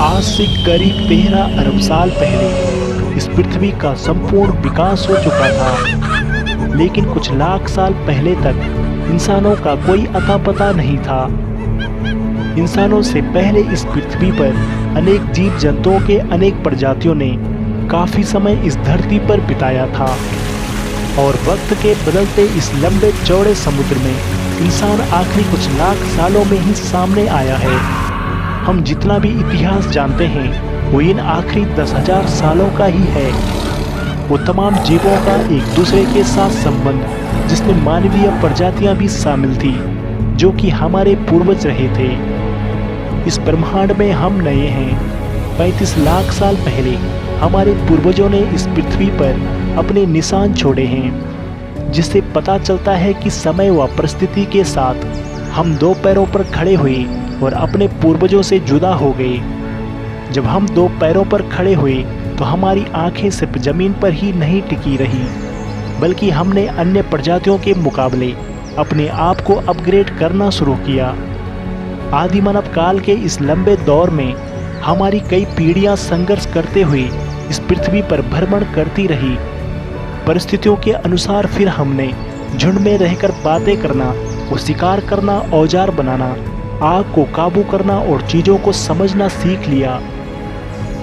आज से करीब 13 अरब साल पहले इस पृथ्वी का संपूर्ण विकास हो चुका था, लेकिन कुछ लाख साल पहले तक इंसानों का कोई अता पता नहीं था। इंसानों से पहले इस पृथ्वी पर अनेक जीव जंतुओं के अनेक प्रजातियों ने काफी समय इस धरती पर बिताया था और वक्त के बदलते इस लंबे चौड़े समुद्र में इंसान आखिरी कुछ लाख सालों में ही सामने आया है। हम जितना भी इतिहास जानते हैं वो इन आखिरी 10,000 सालों का ही है। वो तमाम जीवों का एक दूसरे के साथ संबंध जिसमें मानवीय प्रजातियां भी शामिल थी, जो कि हमारे पूर्वज रहे थे। इस ब्रह्मांड में हम नए हैं। 35 लाख साल पहले हमारे पूर्वजों ने इस पृथ्वी पर अपने निशान छोड़े हैं, जिससे पता चलता है कि समय व परिस्थिति के साथ हम दो पैरों पर खड़े हुए और अपने पूर्वजों से जुदा हो गए। जब हम दो पैरों पर खड़े हुए तो हमारी आंखें सिर्फ जमीन पर ही नहीं टिकी रही, बल्कि हमने अन्य प्रजातियों के मुकाबले अपने आप को अपग्रेड करना शुरू किया। आदि मानव काल के इस लंबे दौर में हमारी कई पीढ़ियां संघर्ष करते हुए इस पृथ्वी पर भ्रमण करती रही। परिस्थितियों के अनुसार फिर हमने झुंड में रहकर बातें करना और शिकार करना, औजार बनाना, आग को काबू करना और चीज़ों को समझना सीख लिया,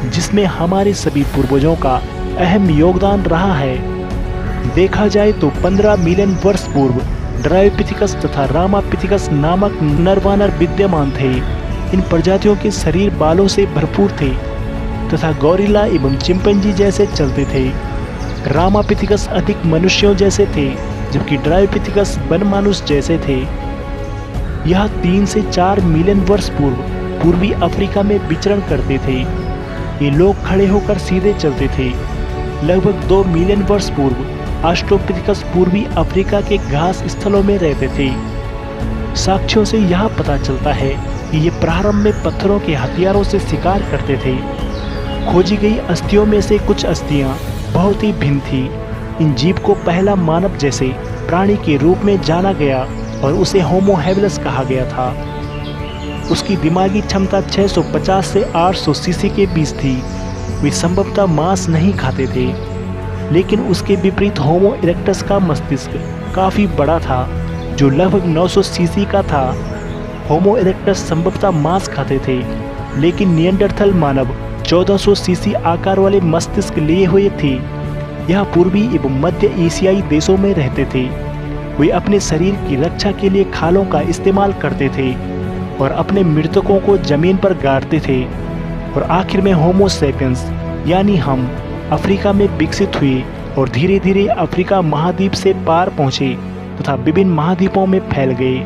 जिसमें हमारे सभी पूर्वजों का अहम योगदान रहा है। देखा जाए तो 15 मिलियन वर्ष पूर्व ड्रायोपिथिकस तथा रामापिथिकस नामक नरवानर विद्यमान थे। इन प्रजातियों के शरीर बालों से भरपूर थे तथा गौरिल्ला एवं चिंपैंजी जैसे चलते थे। रामापिथिकस अधिक मनुष्यों जैसे थे, जबकि ड्रायोपिथिकस वनमानुष जैसे थे। यह 3 से 4 मिलियन वर्ष पूर्व पूर्वी अफ्रीका में विचरण करते थे। ये लोग खड़े होकर सीधे चलते थे। लगभग 2 मिलियन वर्ष पूर्व ऑस्ट्रोपिथिकस पूर्वी अफ्रीका के घास स्थलों में रहते थे। साक्ष्यों से यह पता चलता है कि ये प्रारंभ में पत्थरों के हथियारों से शिकार करते थे। खोजी गई अस्थियों में से कुछ अस्थियां बहुत ही भिन्न थी। इन जीव को पहला मानव जैसे प्राणी के रूप में जाना गया और उसे होमो हैबिलस कहा गया था। उसकी दिमागी क्षमता 650 से 800 सीसी के बीच थी। वे संभवतः मांस नहीं खाते थे, लेकिन उसके विपरीत होमो इरेक्टस का मस्तिष्क काफ़ी बड़ा था, जो लगभग 900 सीसी का था। होमो इरेक्टस संभवतः मांस खाते थे, लेकिन निएंडरथल मानव 1400 सीसी आकार वाले मस्तिष्क लिए हुए थे। यह पूर्वी एवं मध्य एशियाई देशों में रहते थे। वे अपने शरीर की रक्षा के लिए खालों का इस्तेमाल करते थे और अपने मृतकों को जमीन पर गाड़ते थे। और आखिर में होमो सैपियंस यानी हम अफ्रीका में विकसित हुए और धीरे धीरे अफ्रीका महाद्वीप से पार पहुंचे तथा विभिन्न महाद्वीपों में फैल गए।